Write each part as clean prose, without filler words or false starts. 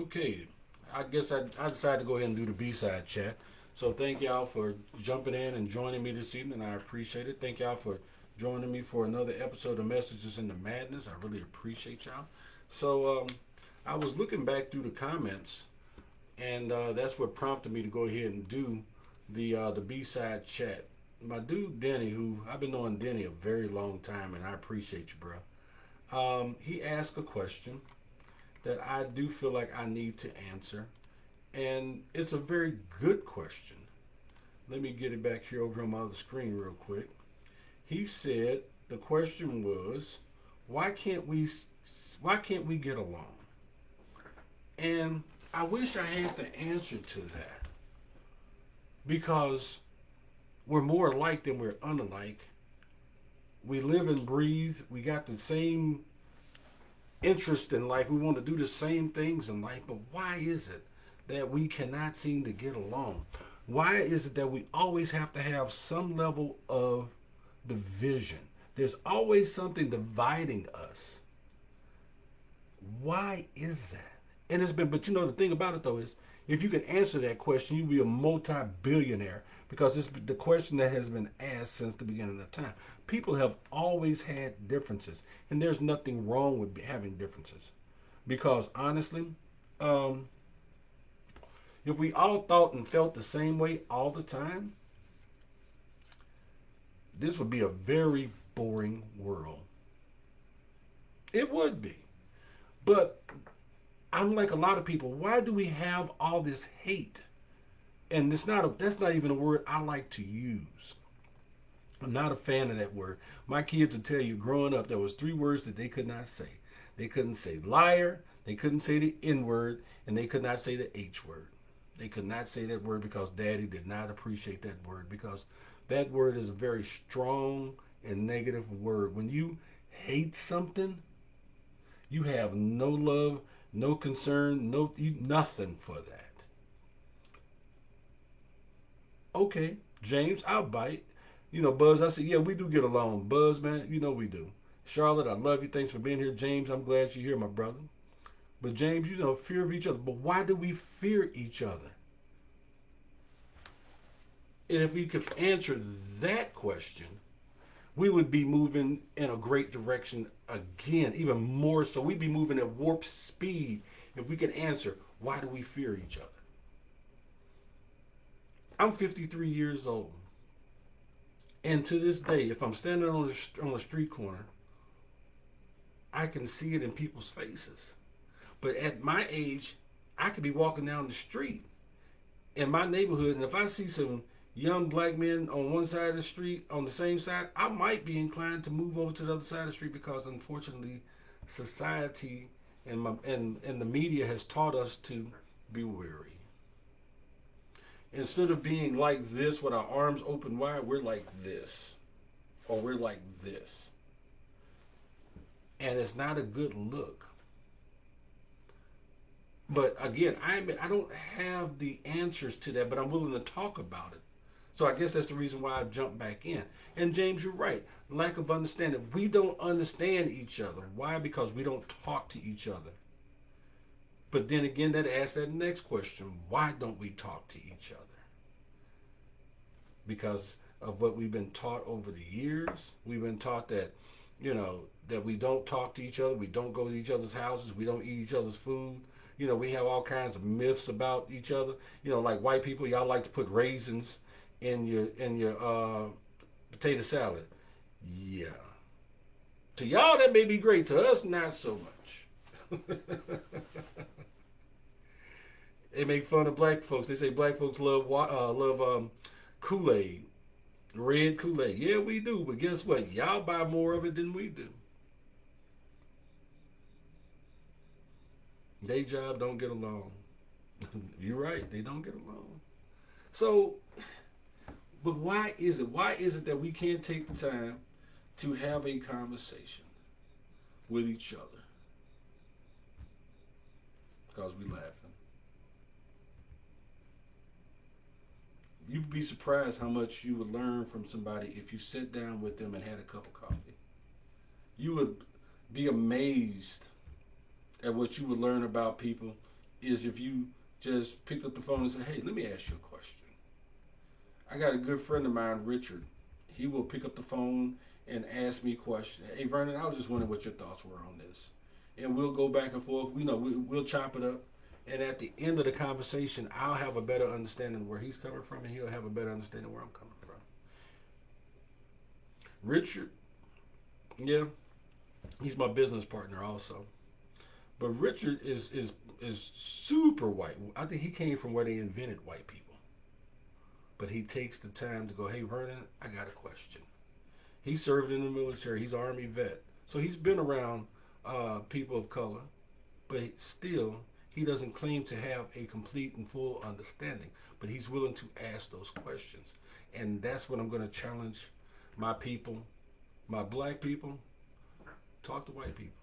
Okay, I guess I decided to go ahead and do the B-side chat. So thank y'all for jumping in and joining me this evening. I appreciate it. Thank y'all for joining me for another episode of Messages in the Madness. I really appreciate y'all. So I was looking back through the comments, and that's what prompted me to go ahead and do the B-side chat. My dude Denny, who I've been knowing Denny a very long time, and I appreciate you, bro. He asked a question that I do feel like I need to answer. And it's a very good question. Let me get it back here over on my other screen real quick. He said the question was, why can't we why can't we get along? And I wish I had the answer to that because we're more alike than we're unlike. We live and breathe. We got the same interest in life. We want to do the same things in life. But why is it that we cannot seem to get along? Why is it that we always have to have some level of division? There's always something dividing us. Why is that? And it's been, but you know, the thing about it though is, if you can answer that question, you'll be a multi-billionaire because it's the question that has been asked since the beginning of time. People have always had differences, and there's nothing wrong with having differences. Because honestly, um, if we all thought and felt the same way all the time, this would be a very boring world. It would be. But I'm like a lot of people. Why do we have all this hate? And that's not even a word I like to use. I'm not a fan of that word. My kids will tell you growing up there was three words that they could not say. They couldn't say liar, they couldn't say the N word, and they could not say the H word. They could not say that word because daddy did not appreciate that word because that word is a very strong and negative word. When you hate something, you have no love, no concern, nothing for that. Okay, James, I'll bite. You know, Buzz, I said, yeah, we do get along. Buzz, man, you know we do. Charlotte, I love you. Thanks for being here. James, I'm glad you're here, my brother. But James, you know, fear of each other. But why do we fear each other? And if we could answer that question, we would be moving in a great direction again, even more so. We'd be moving at warp speed if we could answer why do we fear each other. I'm 53 years old. And to this day, if I'm standing on a street corner, I can see it in people's faces. But at my age, I could be walking down the street in my neighborhood, and if I see some young black men on one side of the street, on the same side, I might be inclined to move over to the other side of the street because unfortunately, society and the media has taught us to be wary. Instead of being like this with our arms open wide, we're like this, or we're like this, and it's not a good look. But again, I admit I don't have the answers to that, but I'm willing to talk about it. So I guess that's the reason why I jumped back in. And James, you're right. Lack of understanding. We don't understand each other. Why? Because we don't talk to each other. But then again, that asks that next question. Why don't we talk to each other? Because of what we've been taught over the years. We've been taught that, you know, that we don't talk to each other. We don't go to each other's houses. We don't eat each other's food. You know, we have all kinds of myths about each other. You know, like white people, y'all like to put raisins in your potato salad. Yeah. To y'all that may be great. To us, not so much. They make fun of black folks. They say black folks love Kool-Aid, red Kool-Aid. Yeah, we do. But guess what? Y'all buy more of it than we do. They job don't get along. You're right. They don't get along. So, but why is it? Why is it that we can't take the time to have a conversation with each other? Because we laughing. You'd be surprised how much you would learn from somebody if you sit down with them and had a cup of coffee. You would be amazed at what you would learn about people is if you just picked up the phone and said, hey, let me ask you a question. I got a good friend of mine, Richard. He will pick up the phone and ask me questions. Hey, Vernon, I was just wondering what your thoughts were on this. And we'll go back and forth. We'll chop it up. And at the end of the conversation, I'll have a better understanding of where he's coming from, and he'll have a better understanding of where I'm coming from. Richard, yeah, he's my business partner also. But Richard is super white. I think he came from where they invented white people. But he takes the time to go, hey, Vernon, I got a question. He served in the military. He's an Army vet. So he's been around people of color, but still, he doesn't claim to have a complete and full understanding. But he's willing to ask those questions. And that's what I'm going to challenge my people, my black people. Talk to white people.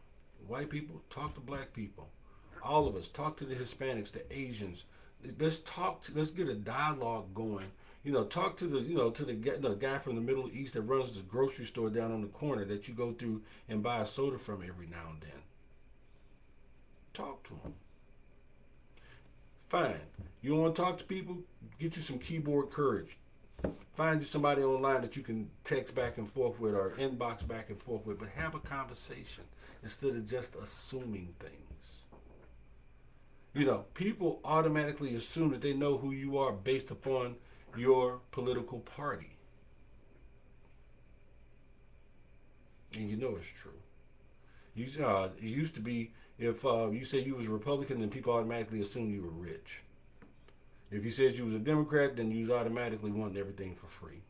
White people, talk to black people. All of us, talk to the Hispanics, the Asians. Let's get a dialogue going. Talk to the guy from the Middle East that runs the grocery store down on the corner that you go through and buy a soda from every now and then. Talk to him. Fine. You don't want to talk to people? Get you some keyboard courage. Find you somebody online that you can text back and forth with or inbox back and forth with, but have a conversation instead of just assuming things. People automatically assume that they know who you are based upon your political party. And it's true. It used to be if you said you was a Republican, then people automatically assumed you were rich. If you said you was a Democrat, then you was automatically wanting everything for free.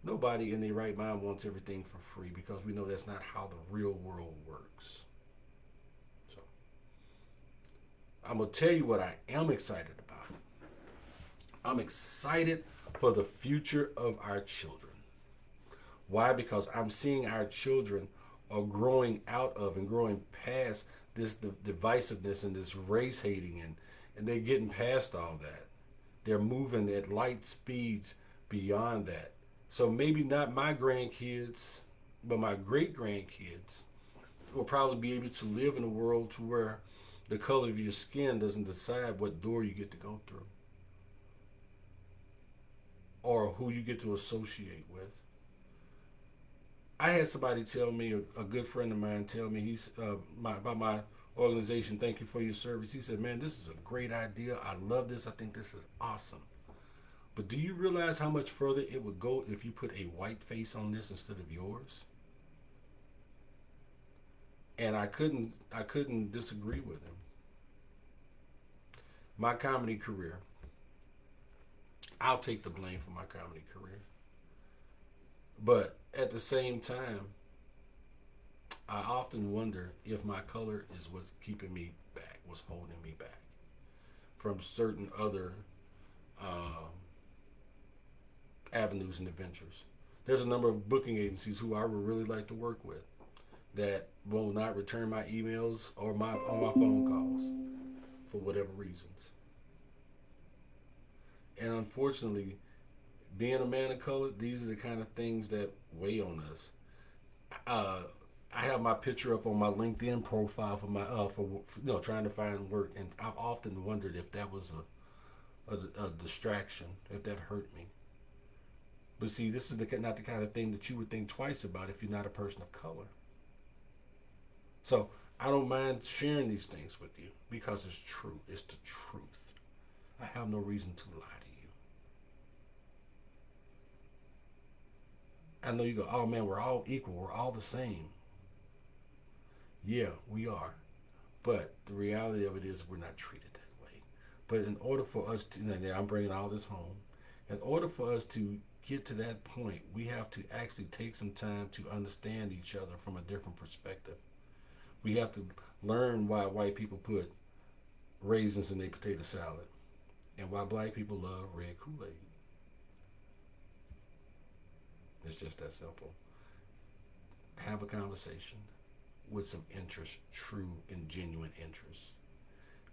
Nobody in their right mind wants everything for free because we know that's not how the real world works. So, I'm going to tell you what I am excited about. I'm excited for the future of our children. Why? Because I'm seeing our children are growing out of and growing past this divisiveness and this race hating, and they're getting past all that. They're moving at light speeds beyond that. So maybe not my grandkids, but my great grandkids will probably be able to live in a world to where the color of your skin doesn't decide what door you get to go through or who you get to associate with. I had somebody tell me, a good friend of mine tell me, about my organization, thank you for your service. He said, man, this is a great idea. I love this. I think this is awesome. But do you realize how much further it would go if you put a white face on this instead of yours? And I couldn't disagree with him. My comedy career, I'll take the blame for my comedy career. But at the same time, I often wonder if my color is what's keeping me back, what's holding me back from certain other avenues and adventures. There's a number of booking agencies who I would really like to work with that will not return my emails or my phone calls for whatever reasons. And unfortunately, being a man of color, these are the kind of things that weigh on us. I have my picture up on my LinkedIn profile for my for trying to find work, and I've often wondered if that was a distraction, if that hurt me. But see, this is not the kind of thing that you would think twice about if you're not a person of color. So I don't mind sharing these things with you because it's true. It's the truth. I have no reason to lie to you. I know you go, oh man, we're all equal. We're all the same. Yeah, we are. But the reality of it is we're not treated that way. But in order for us to, I'm bringing all this home, in order for us to get to that point, we have to actually take some time to understand each other from a different perspective. We have to learn why white people put raisins in their potato salad and why black people love red Kool-Aid. It's just that simple. Have a conversation with some interest, true and genuine interest.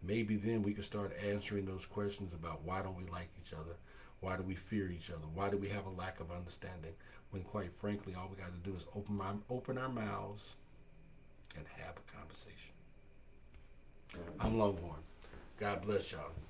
Maybe then we can start answering those questions about why don't we like each other? Why do we fear each other? Why do we have a lack of understanding? When quite frankly, all we got to do is open our mouths and have a conversation. I'm Longhorn. God bless y'all.